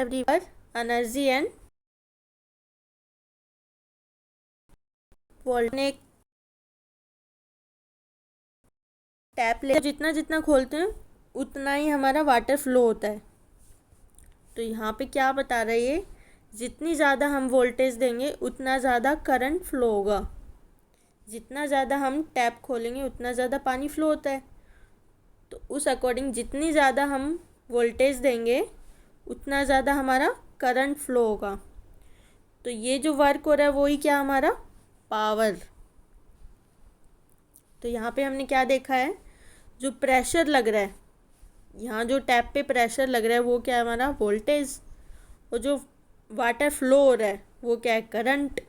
everyone. Energy end voltage tap ले जितना जितना खोलते हैं उतना ही हमारा वाटर फ्लो होता है। तो यहाँ पे क्या बता रहा है ये, जितनी ज़्यादा हम वोल्टेज देंगे उतना ज़्यादा करंट फ्लो होगा। जितना ज़्यादा हम टैप खोलेंगे उतना ज़्यादा पानी फ्लो होता है। तो उस अकॉर्डिंग जितनी ज़्यादा हम वोल्टेज देंगे उतना ज़्यादा हमारा करंट फ्लो होगा। तो ये जो वर्क हो रहा है वही क्या हमारा पावर। तो यहाँ पे हमने क्या देखा है, जो प्रेशर लग रहा है, यहाँ जो टैप पे प्रेशर लग रहा है वो क्या है हमारा वोल्टेज, और जो वाटर फ्लो हो रहा है वो क्या है करंट,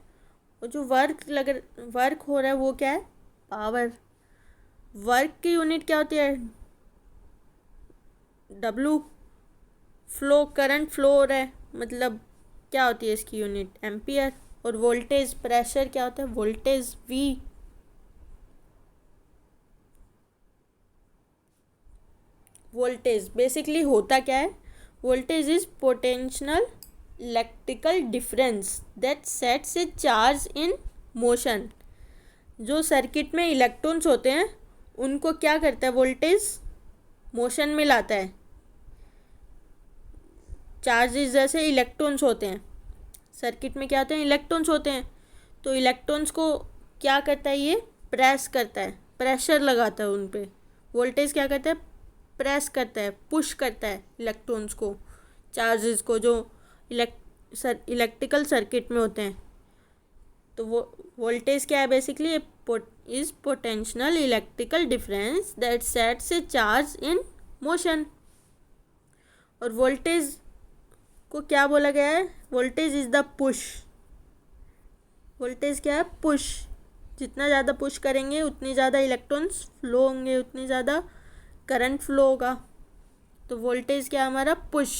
और जो वर्क हो रहा है वो क्या है पावर। वर्क की यूनिट क्या होती है डब्लू। फ्लो करंट फ्लो हो रहा है मतलब क्या होती है इसकी यूनिट एम्पियर। और वोल्टेज प्रेशर क्या होता है वोल्टेज वी। वोल्टेज बेसिकली होता क्या है, voltage is potential electrical difference that sets A charge in motion. जो सर्किट में इलेक्ट्रॉन्स होते हैं उनको क्या करता है वोल्टेज मोशन में लाता है। चार्जेस जैसे इलेक्ट्रॉन्स होते हैं सर्किट में, क्या होते हैं इलेक्ट्रॉन्स होते हैं। तो इलेक्ट्रॉन्स को क्या करता है ये प्रेस करता है, प्रेशर लगाता है उन पे। वोल्टेज क्या करता है प्रेस करता है, पुश करता है इलेक्ट्रॉन्स को, चार्जेस को जो इलेक्ट्रिकल सर्किट में होते हैं। तो वो वोल्टेज क्या है basically is potential electrical difference that sets A charge in motion. और वोल्टेज को क्या बोला गया है, voltage is the push. Voltage क्या है पुश। जितना ज़्यादा पुश करेंगे उतनी ज़्यादा इलेक्ट्रॉन्स फ्लो होंगे, उतनी ज़्यादा करंट फ्लो होगा। तो वोल्टेज क्या हमारा push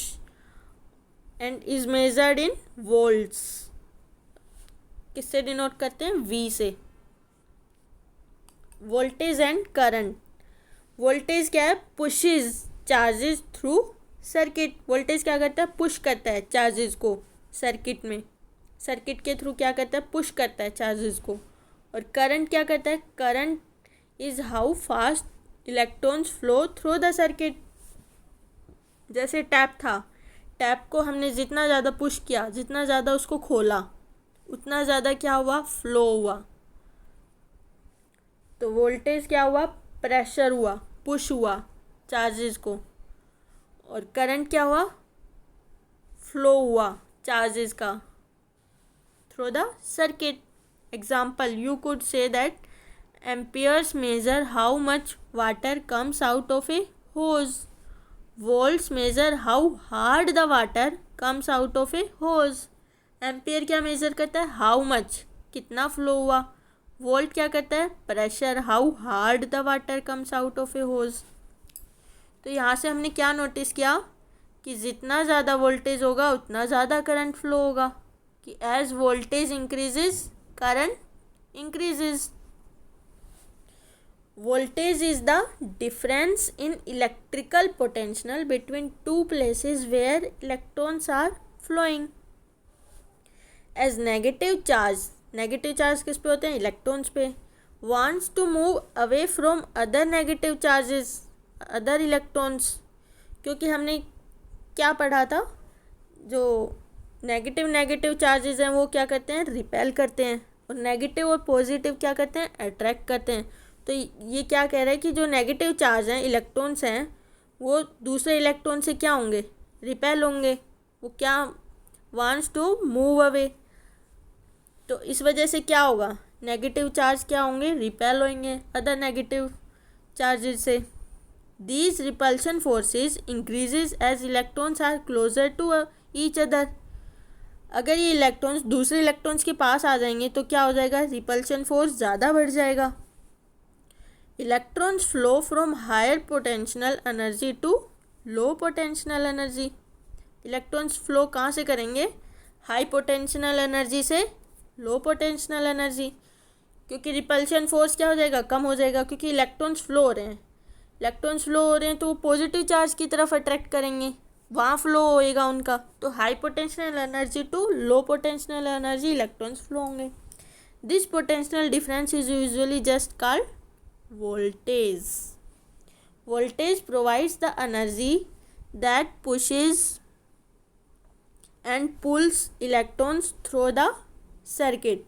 and is measured in volts. किससे डिनोट करते हैं वी से। Voltage and current. वोल्टेज क्या है pushes charges through circuit. Voltage क्या करता है पुश करता है चार्जेस को सर्किट में, सर्किट के थ्रू क्या करता है पुश करता है चार्जेस को। और करंट क्या करता है, current is how fast electrons flow through the circuit. जैसे टैप था, टैप को हमने जितना ज़्यादा पुश किया, जितना ज़्यादा उसको खोला उतना ज़्यादा क्या हुआ फ्लो हुआ। तो वोल्टेज क्या हुआ प्रेशर हुआ, पुश हुआ चार्जेस को। और करंट क्या हुआ फ्लो हुआ चार्जेस का through the circuit. Example you could say that amperes measure how much water comes out of a hose. Volts measure how hard the water comes out of a hose. Ampere क्या measure करता है how much, कितना flow हुआ। Volt क्या करता है pressure, how hard the water comes out of a hose. तो यहाँ से हमने क्या नोटिस किया कि जितना ज़्यादा वोल्टेज होगा उतना ज़्यादा करंट फ्लो होगा, कि as voltage increases current increases. Voltage is the difference in electrical potential between two places where electrons are flowing. As negative charge किस पे होते हैं इलेक्ट्रॉन्स पे, wants to move away from other negative charges, other electrons। क्योंकि हमने क्या पढ़ा था, जो नेगेटिव चार्जेस हैं वो क्या करते हैं रिपेल करते हैं, और नेगेटिव और पॉजिटिव क्या करते हैं अट्रैक्ट करते हैं। तो ये क्या कह रहा है कि जो नेगेटिव चार्ज हैं इलेक्ट्रॉन्स हैं वो दूसरे इलेक्ट्रॉन से क्या होंगे रिपेल होंगे, वो क्या वांट्स टू मूव अवे। तो इस वजह से क्या होगा नेगेटिव चार्ज क्या होंगे रिपेल होंगे अदर नेगेटिव चार्जेस से। These repulsion forces increases as electrons are closer to each other. अगर ये इलेक्ट्रॉन्स दूसरे इलेक्ट्रॉन्स के पास आ जाएंगे तो क्या हो जाएगा रिपल्शन फोर्स ज़्यादा बढ़ जाएगा। Electrons flow from higher potential energy to low potential energy. Electrons flow कहाँ से करेंगे हाई पोटेंशियल एनर्जी से लो पोटेंशियल एनर्जी, क्योंकि रिपल्शन फोर्स क्या हो जाएगा कम हो जाएगा, क्योंकि इलेक्ट्रॉन्स फ्लो हो रहे हैं। इलेक्ट्रॉन्स फ्लो हो रहे हैं तो वो पॉजिटिव चार्ज की तरफ अट्रैक्ट करेंगे, वहाँ फ्लो होएगा उनका, तो high potential energy to low potential energy electrons flow होंगे. This potential difference is usually just called voltage. Voltage provides the energy that pushes and pulls electrons through the circuit.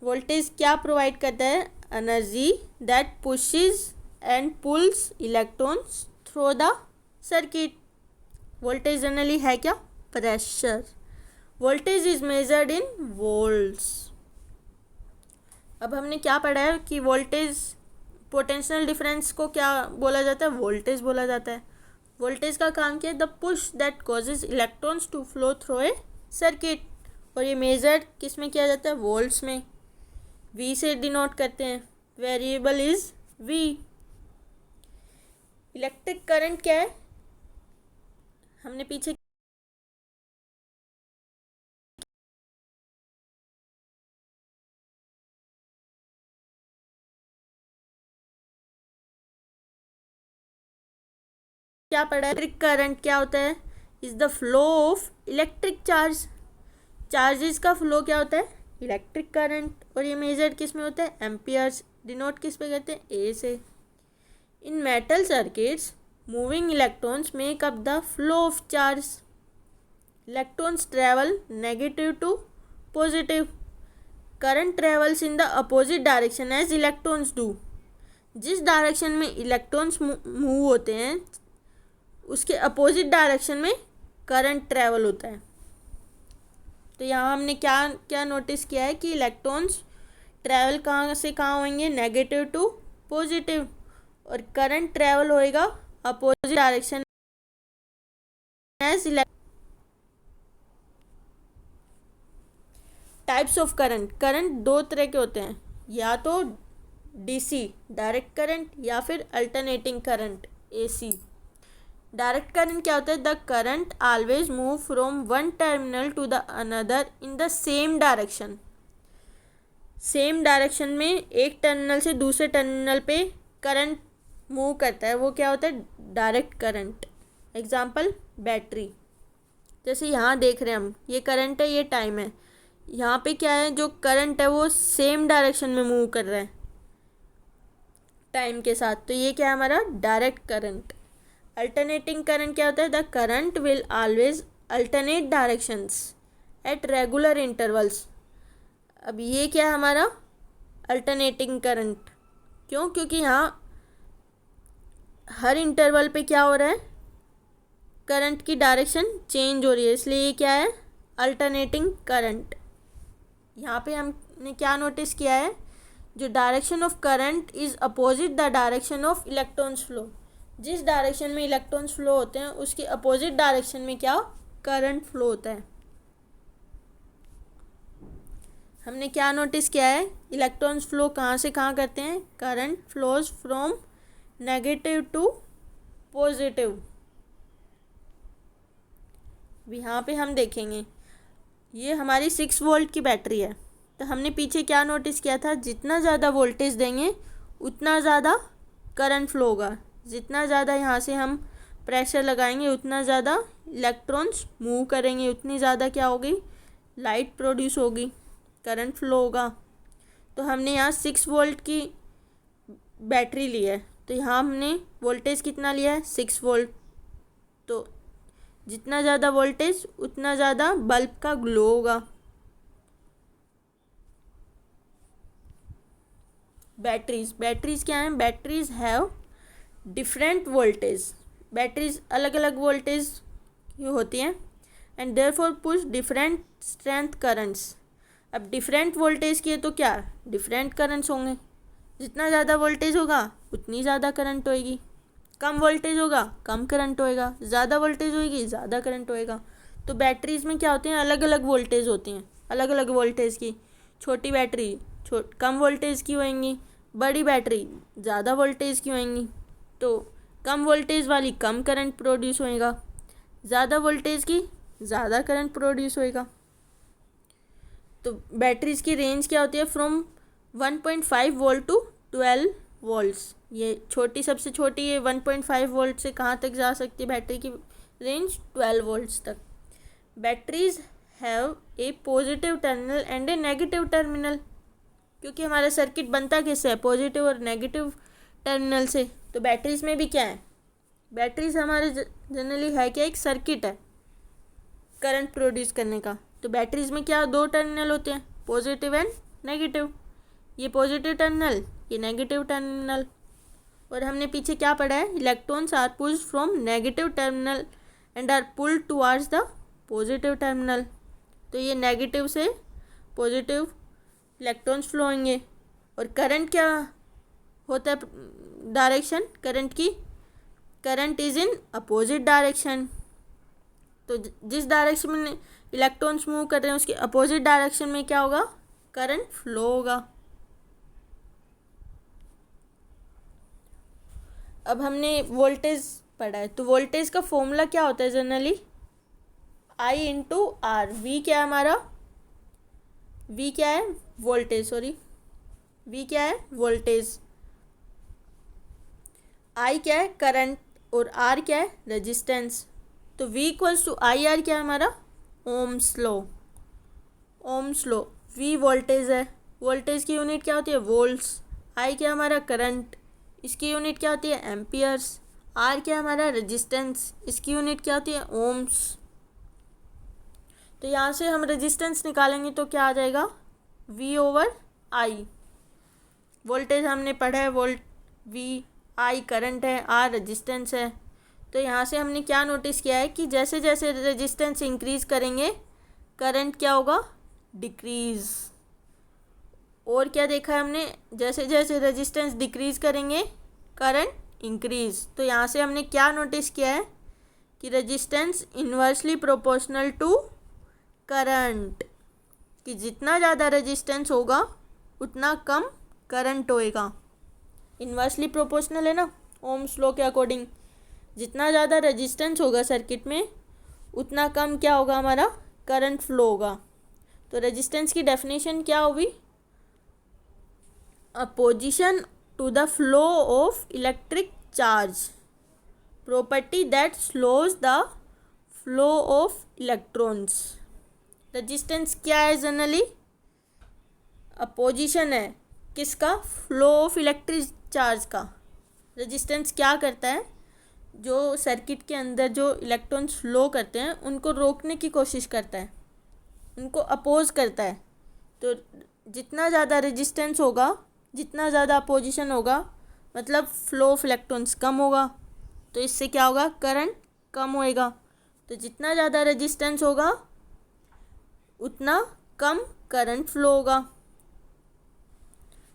Voltage क्या provide करता है? Energy that pushes and pulls electrons through the circuit. Voltage generally है क्या? Pressure. Voltage is measured in volts. अब हमने क्या पढ़ा है कि वोल्टेज पोटेंशियल डिफरेंस को क्या बोला जाता है? वोल्टेज बोला जाता है. वोल्टेज का काम क्या है? The push that causes electrons to flow through a circuit. और ये मेजर किस में किया जाता है? वोल्ट्स में. वी से डिनोट करते हैं. Variable is V. Electric current क्या है? हमने पीछे क्या पढ़ा है? इलेक्ट्रिक करंट क्या होता है? Is the flow of electric charge. Charges का फ्लो क्या होता है? Electric current. और ये मेजर किस में होता है? एम्पियर्स. डिनोट किस पे करते हैं? ए से. In metal circuits moving electrons make up the flow of charge. Electrons travel negative to positive. Current travels in the opposite direction as electrons do. जिस डायरेक्शन में इलेक्ट्रॉन्स मूव होते हैं उसके अपोजिट डायरेक्शन में current travel होता है. तो यहाँ हमने क्या क्या नोटिस किया है कि इलेक्ट्रॉन्स ट्रैवल कहाँ से कहाँ होंगे? Negative to positive. और करंट ट्रैवल होएगा opposite direction as. Types of current. Current दो तरह के होते हैं, या तो डीसी डायरेक्ट करंट या फिर alternating current AC. Direct current क्या होता है? The current always move from one terminal to the another in the same direction. Same direction में एक टर्मिनल से दूसरे टर्मिनल पे करंट मूव करता है, वो क्या होता है? Direct current. Example battery. जैसे यहाँ देख रहे हैं हम, ये करंट है, ये टाइम है. यहाँ पे क्या है? जो करंट है वो सेम डायरेक्शन में मूव कर रहा है टाइम के साथ, तो ये क्या है हमारा? Direct current. अल्टरनेटिंग करंट क्या होता है? The current will always alternate directions at regular intervals. अब ये क्या है हमारा? Alternating current. क्यों? क्योंकि यहाँ हर इंटरवल पे क्या हो रहा है? करंट की डायरेक्शन चेंज हो रही है, इसलिए ये क्या है? Alternating current. यहाँ पे हमने क्या नोटिस किया है? जो direction of current is opposite the direction of electrons flow. जिस डायरेक्शन में इलेक्ट्रॉन्स फ्लो होते हैं उसके अपोजिट डायरेक्शन में क्या करंट फ्लो होता है. हमने क्या नोटिस किया है? इलेक्ट्रॉन्स फ्लो कहाँ से कहाँ करते हैं? Current flows from negative to positive. यहाँ पे हम देखेंगे ये हमारी 6 वोल्ट की बैटरी है. तो हमने पीछे क्या नोटिस किया था? जितना ज़्यादा वोल्टेज देंगे उतना ज़्यादा करंट फ्लो होगा. जितना ज़्यादा यहाँ से हम प्रेशर लगाएंगे उतना ज़्यादा इलेक्ट्रॉन्स मूव करेंगे, उतनी ज़्यादा क्या होगी? लाइट प्रोड्यूस होगी, करंट फ्लो होगा. तो हमने यहाँ 6 वोल्ट की बैटरी ली है, तो यहाँ हमने वोल्टेज कितना लिया है? 6 वोल्ट. तो जितना ज़्यादा वोल्टेज उतना ज़्यादा बल्ब का ग्लो होगा. बैटरीज क्या हैं? Batteries have different voltage. Batteries अलग अलग वोल्टेज की होती हैं and therefore push different strength currents. अब डिफरेंट वोल्टेज की है तो क्या? डिफरेंट करंट्स होंगे. जितना ज़्यादा वोल्टेज होगा उतनी ज़्यादा करंट होएगी. कम वोल्टेज होगा कम करंट होएगा. ज़्यादा वोल्टेज होएगी ज़्यादा करंट होएगा. तो बैटरीज में क्या होते हैं? अलग अलग वोल्टेज होती हैं, अलग अलग वोल्टेज की. छोटी बैटरी कम वोल्टेज की होएंगी, बड़ी बैटरी ज़्यादा वोल्टेज की होएंगी. तो कम वोल्टेज वाली कम करंट प्रोड्यूस होएगा, ज़्यादा वोल्टेज की ज़्यादा करंट प्रोड्यूस होएगा. तो बैटरीज की रेंज क्या होती है? From 1.5 volt to 12 volts. ये छोटी, सबसे छोटी ये 1.5 वोल्ट से कहाँ तक जा सकती है बैटरी की रेंज? 12 वोल्ट्स तक। Batteries have a positive terminal and A negative terminal, क्योंकि हमारा सर्किट बनता किससे है? पॉजिटिव और नेगेटिव टर्मिनल से। तो बैटरीज में भी क्या है? बैटरीज हमारे जनरली है क्या? एक सर्किट है करंट प्रोड्यूस करने का। तो बैटरीज में क्या दो टर्मिनल होते हैं? Positive and negative. ये पॉजिटिव टर्मिनल, ये नेगेटिव टर्मिनल। और हमने पीछे क्या पढ़ा है? Electrons are pushed from negative terminal and are pulled towards the positive terminal. तो ये नेगेटिव से पॉजिटिव इलेक्ट्रॉन्स फ्लो होंगे। और करंट क्या होता है डायरेक्शन करंट की? Current is in opposite direction. तो जिस डायरेक्शन में इलेक्ट्रॉन्स मूव कर रहे हैं उसके अपोजिट डायरेक्शन में क्या होगा? करंट फ्लो होगा। अब हमने वोल्टेज पढ़ा है, तो वोल्टेज का फॉर्मूला क्या होता है generally? I into R. V क्या है हमारा? वी क्या है? वोल्टेज, सॉरी, वी क्या है? वोल्टेज। आई क्या है? करंट। और आर क्या है? रेजिस्टेंस। तो V equals to I R क्या है हमारा? Ohm's law. Ohm's law. V voltage है, वोल्टेज की यूनिट क्या होती है? वोल्ट्स। आई क्या हमारा? करंट, इसकी यूनिट क्या होती है? एम्पियर्स। आर क्या हमारा? रेजिस्टेंस, इसकी यूनिट क्या होती है? ओम्स। तो यहाँ से हम रेजिस्टेंस निकालेंगे तो क्या आ जाएगा? We over I. वोल्टेज हमने पढ़ा है, वोल्ट, वी, आई करंट है, आर रेजिस्टेंस है। तो यहाँ से हमने क्या नोटिस किया है कि जैसे जैसे रेजिस्टेंस इंक्रीज करेंगे करंट क्या होगा? डिक्रीज। और क्या देखा है हमने? जैसे जैसे रेजिस्टेंस डिक्रीज करेंगे करंट इंक्रीज। तो यहाँ से हमने क्या नोटिस किया है कि resistance inversely proportional to current, कि जितना ज़्यादा रेजिस्टेंस होगा उतना कम करंट होएगा। इन्वर्सली प्रोपोर्शनल है ना ओम्स लॉ के अकॉर्डिंग। जितना ज़्यादा रेजिस्टेंस होगा सर्किट में उतना कम क्या होगा? हमारा करंट फ्लो होगा। तो रेजिस्टेंस की डेफिनेशन क्या होगी? Opposition to the flow of electric charge, property that slows the flow of electrons. Resistance क्या है जनरली? अपोजिशन है किसका? फ्लो ऑफ इलेक्ट्रिक चार्ज का। रेजिस्टेंस क्या करता है? जो सर्किट के अंदर जो इलेक्ट्रॉन्स फ्लो करते हैं उनको रोकने की कोशिश करता है, उनको अपोज करता है। तो जितना ज़्यादा रेजिस्टेंस होगा, जितना ज़्यादा अपोजिशन होगा, मतलब फ्लो ऑफ इलेक्ट्रॉन्स कम होगा। तो इससे क्या होगा? करंट कम होएगा। तो जितना ज़्यादा रेजिस्टेंस होगा उतना कम करंट फ्लो होगा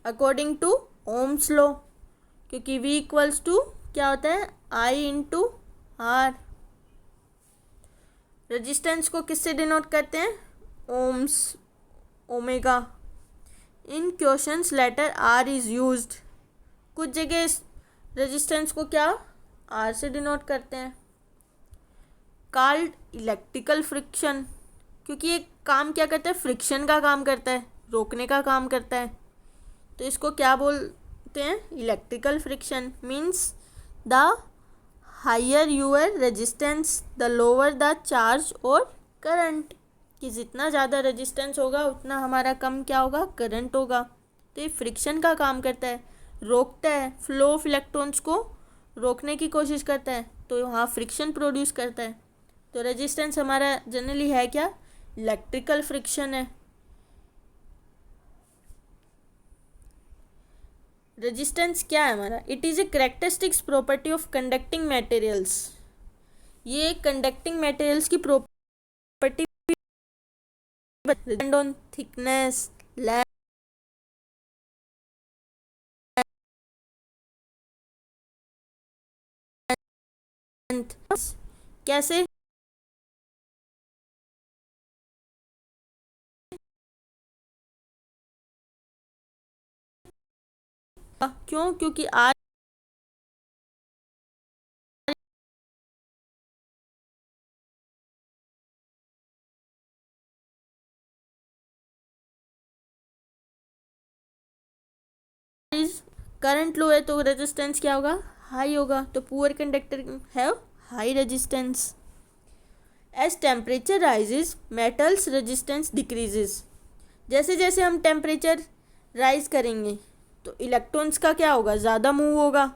अकॉर्डिंग टू ओम्स लॉ, क्योंकि V इक्वल्स टू क्या होता है? I into are. रेजिस्टेंस को किससे डिनोट करते हैं? Ohms, omega. In questions letter R is used. कुछ जगह इस रेजिस्टेंस को क्या R से डिनोट करते हैं। कॉल्ड इलेक्ट्रिकल फ्रिक्शन, क्योंकि ये काम क्या करता है? फ्रिक्शन का काम करता है, रोकने का काम करता है। तो इसको क्या बोलते हैं? Electrical friction. Means the higher your resistance the lower the charge और करंट, कि जितना ज़्यादा रेजिस्टेंस होगा उतना हमारा कम क्या होगा? करंट होगा। तो ये फ्रिक्शन का काम करता है, रोकता है, फ्लो ऑफ इलेक्ट्रॉन्स को रोकने की कोशिश करता है, तो वहाँ फ्रिक्शन प्रोड्यूस करता है। तो रेजिस्टेंस हमारा जनरली है क्या? इलेक्ट्रिकल फ्रिक्शन है। रेजिस्टेंस क्या है हमारा? It is a characteristics property of conducting materials. ये कंडक्टिंग मटेरियल्स की property depend on thickness, length, कैसे? क्यों? क्योंकि आज करंट लो है तो रेजिस्टेंस क्या होगा, हाई होगा, तो poor conductor have high resistance. As temperature rises metals resistance decreases, जैसे जैसे हम टेम्परेचर राइज करेंगे तो इलेक्ट्रॉन्स का क्या होगा, ज़्यादा मूव होगा।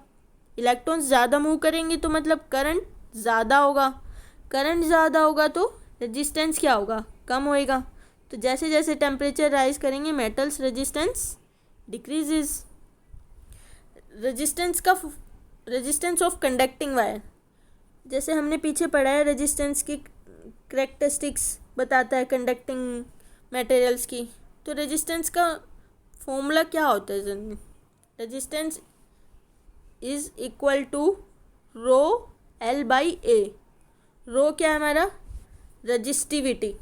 इलेक्ट्रॉन्स ज़्यादा मूव करेंगे तो मतलब करंट ज़्यादा होगा, करंट ज़्यादा होगा तो रेजिस्टेंस क्या होगा, कम होएगा। तो जैसे जैसे टेम्परेचर राइज करेंगे metals resistance decreases. Resistance of conducting wire, जैसे हमने पीछे पढ़ा है रेजिस्टेंस की करेक्टरिस्टिक्स बताता है कंडक्टिंग मटेरियल्स की। तो रेजिस्टेंस का फॉर्मूला क्या होता है, resistance is equal to rho L by A. Rho क्या है हमारा, रजिस्टिविटी,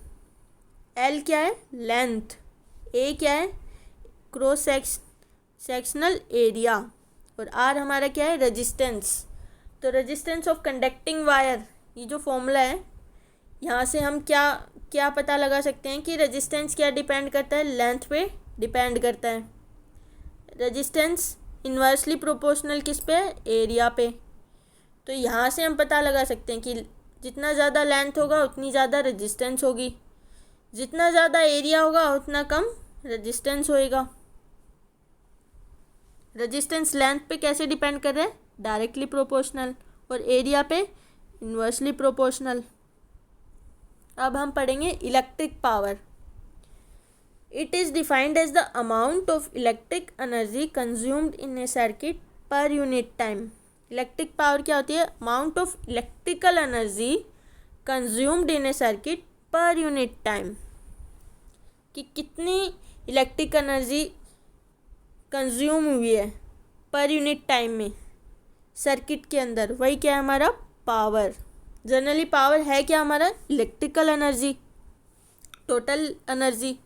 एल क्या है लेंथ, ए क्या है क्रॉस सेक्शनल एरिया, और आर हमारा क्या है रेजिस्टेंस। तो रेजिस्टेंस ऑफ कंडक्टिंग वायर, ये जो फॉर्मूला है यहाँ से हम क्या क्या पता लगा सकते हैं कि रेजिस्टेंस क्या डिपेंड करता है, लेंथ पे डिपेंड करता है। रेजिस्टेंस इन्वर्सली प्रोपोर्शनल किस पे, एरिया पे। तो यहाँ से हम पता लगा सकते हैं कि जितना ज़्यादा लेंथ होगा उतनी ज़्यादा रेजिस्टेंस होगी, जितना ज़्यादा एरिया होगा उतना कम रेजिस्टेंस होएगा। रेजिस्टेंस लेंथ पे कैसे डिपेंड कर रहा है, डायरेक्टली प्रोपोर्शनल, और एरिया पे इन्वर्सली प्रोपोर्शनल। अब हम पढ़ेंगे electric power. It is defined as the amount of electric energy consumed in a circuit per unit time. Electric power क्या होती है, amount of electrical energy consumed in a circuit per unit time, कि कितनी electric energy consume हुई है पर unit time में circuit के अंदर, वही क्या है हमारा पावर। जनरली पावर है क्या हमारा, electrical energy, total energy.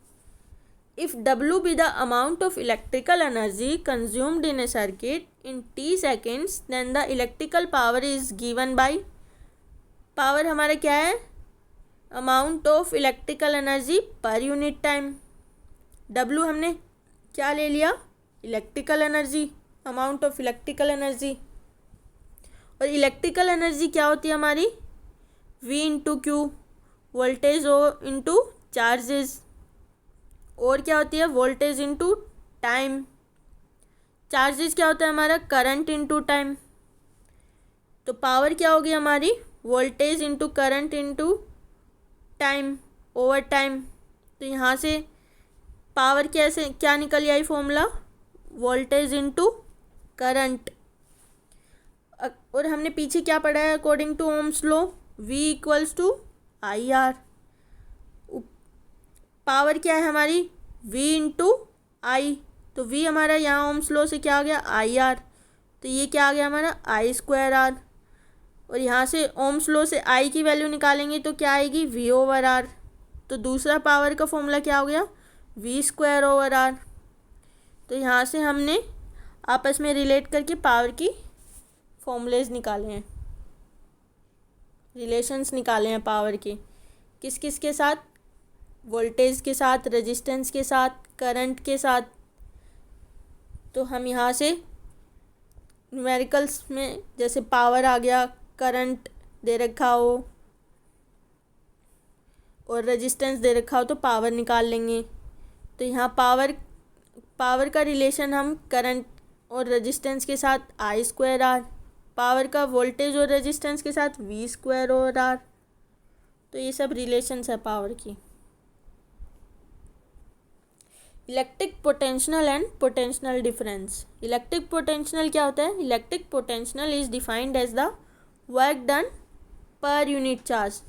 If W be the amount of electrical energy consumed in a circuit in t seconds, then the electrical power is given by, power हमारा क्या है, amount of electrical energy per unit time. W हमने क्या ले लिया, electrical energy, amount of electrical energy. और electrical energy क्या होती है हमारी, V इंटू क्यू, वोल्टेज ओ इंटू चार्जेस, और क्या होती है वोल्टेज इंटू टाइम, चार्जेस क्या होता है हमारा करंट इंटू टाइम। तो पावर क्या होगी हमारी, voltage into current into time over time. तो यहाँ से पावर कैसे क्या निकल आई फॉर्मूला, वोल्टेज इंटू करंट। और हमने पीछे क्या पढ़ा है, according to ohm's law V equals to I R. Power क्या है हमारी, V इंटू आई, तो V हमारा यहाँ ओम्स लॉ से क्या आ गया, आई आर, तो ये क्या आ गया हमारा आई स्क्वायर आर। और यहाँ से ओम्स लॉ से आई की वैल्यू निकालेंगे तो क्या आएगी, V ओवर आर। तो दूसरा पावर का फॉर्मूला क्या हो गया, V स्क्वायर ओवर आर। तो यहाँ से हमने आपस में रिलेट करके पावर की फॉर्मूलेज निकाले हैं, रिलेशंस निकाले हैं पावर के, किस किस के साथ, वोल्टेज के साथ, रेजिस्टेंस के साथ, करंट के साथ। तो हम यहाँ से न्यूमेरिकल्स में जैसे पावर आ गया, करंट दे रखा हो और रेजिस्टेंस दे रखा हो तो पावर निकाल लेंगे। तो यहाँ पावर का रिलेशन हम करंट और रेजिस्टेंस के साथ आई स्क्वायर आर, पावर का वोल्टेज और रेजिस्टेंस के साथ V स्क्वायर ओवर आर। तो ये सब रिलेशंस है पावर की। Electric potential and potential difference. Electric potential क्या होता है, electric potential is defined as the work done per unit charge,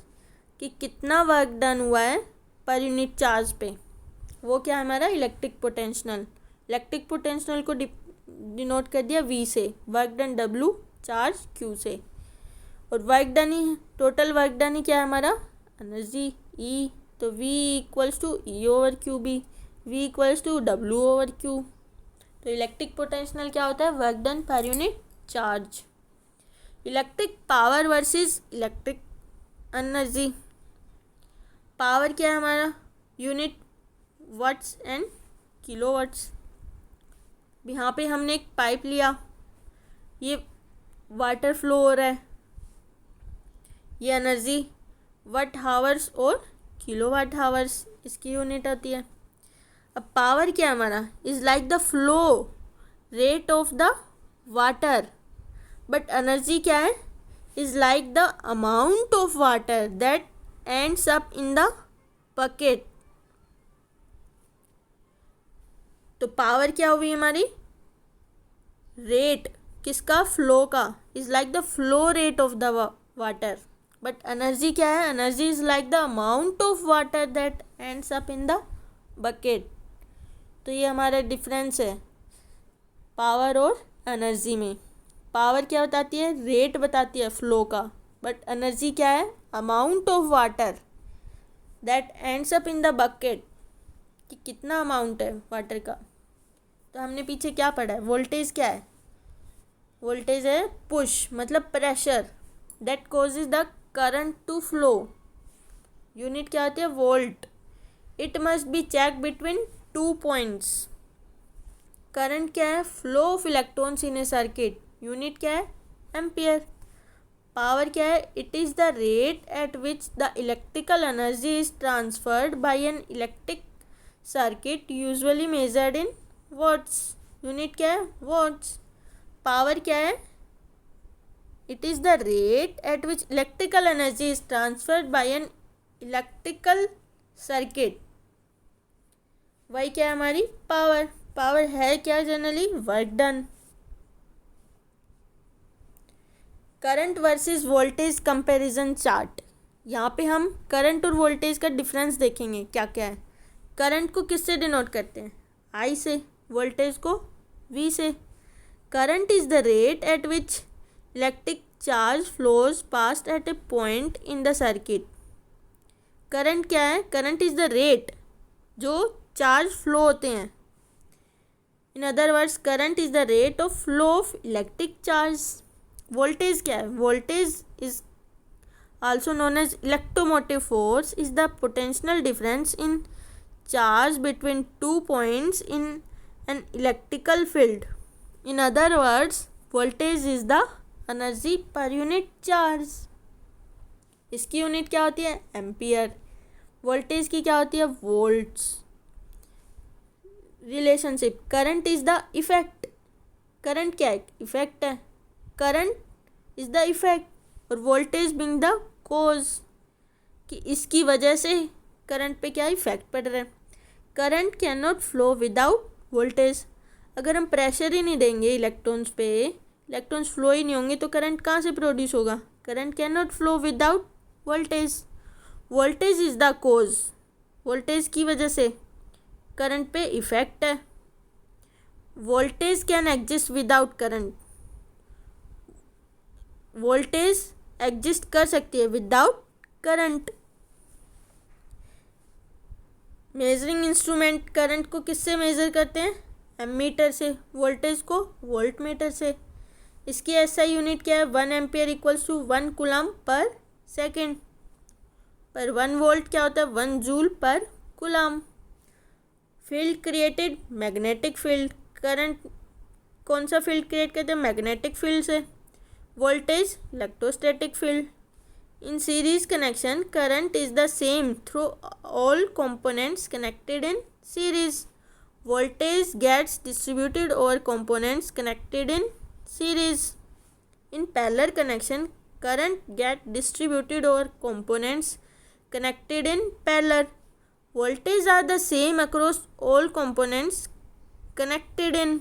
कि कितना वर्क डन हुआ है पर यूनिट चार्ज पे, वो क्या है हमारा इलेक्ट्रिक पोटेंशियल। इलेक्ट्रिक पोटेंशियल को डिनोट कर दिया V से, work done W, charge Q से, और वर्क डन ही टोटल वर्क डन ही क्या है हमारा एनर्जी E। तो V equals to E over Q बी, V equals to W over Q। तो इलेक्ट्रिक पोटेंशियल क्या होता है, work done per unit charge. Electric power versus electric energy. Power क्या है हमारा, यूनिट वाट्स एंड किलोवाट्स। यहाँ पे हमने एक पाइप लिया, ये वाटर फ्लो हो रहा है, ये एनर्जी वाट हावर्स और किलोवाट हावर्स इसकी यूनिट आती है। अब पावर क्या है हमारा, is like the flow rate of the water, but energy क्या है, is like the amount of water that ends up in the bucket. तो पावर क्या हुई हमारी, रेट किसका, फ्लो का, is like the flow rate of the water, but energy क्या है, energy is like the amount of water that ends up in the bucket. तो ये हमारा डिफरेंस है पावर और एनर्जी में। पावर क्या बताती है, रेट बताती है फ्लो का, बट एनर्जी क्या है, amount of water that ends up in the bucket, कि कितना अमाउंट है वाटर का। तो हमने पीछे क्या पढ़ा है, वोल्टेज क्या है, वोल्टेज है पुश मतलब pressure that causes the current to flow, unit क्या होती है, volt. It must be check between 2 points. Current क्या है, flow of electrons in a circuit, unit क्या है, एम्पियर। पावर क्या है, it is the rate at which the electrical energy is transferred by an electric circuit usually measured in watts, unit क्या है, watts. Power क्या है, it is the rate at which electrical energy is transferred by an electrical circuit, वही क्या है हमारी power. Power है क्या, generally work done. Current versus voltage comparison chart, यहाँ पे हम करंट और वोल्टेज का डिफरेंस देखेंगे क्या क्या है। करंट को किससे डिनोट करते हैं, आई से, वोल्टेज को वी से। Current is the rate at which electric charge flows past at a point in the circuit. Current क्या है, करंट इज द रेट जो चार्ज फ्लो होते हैं। In other words current is the rate of flow of electric charge. Voltage क्या है, voltage is also known as electromotive force, is the potential difference in charge between 2 points in an electrical field. In other words, voltage is the energy per unit charge. इसकी unit क्या होती है, ampere. Voltage की क्या होती है, volts. Relationship, current is the effect. Current क्या है, इफेक्ट है। करंट इज द इफेक्ट और वोल्टेज बिंग द कोज, कि इसकी वजह से करंट पे क्या इफेक्ट पड़ रहा है। Current can not flow without voltage. अगर हम प्रेशर ही नहीं देंगे इलेक्ट्रॉन्स पे, इलेक्ट्रॉन्स फ्लो ही नहीं होंगे तो करंट कहाँ से प्रोड्यूस होगा। Current can not flow without voltage. Voltage is the cause, voltage की वजह से करंट पे इफेक्ट है। Voltage can exist without current, voltage exist कर सकती है without current. Measuring instrument current को किससे मेज़र करते हैं, एमीटर से, वोल्टेज को वोल्ट मीटर से। इसकी एसआई यूनिट क्या है, 1 ampere equals to 1 coulomb per second, पर 1 वोल्ट क्या होता है, 1 joule per coulomb. Field created, magnetic field. Current कौन सा फील्ड क्रिएट करते हैं, मैग्नेटिक फील्ड से। Voltage electrostatic field. In series connection, current is the same through all components connected in series. Voltage gets distributed over components connected in series. In parallel connection, current gets distributed over components connected in parallel. Voltage are the same across all components connected in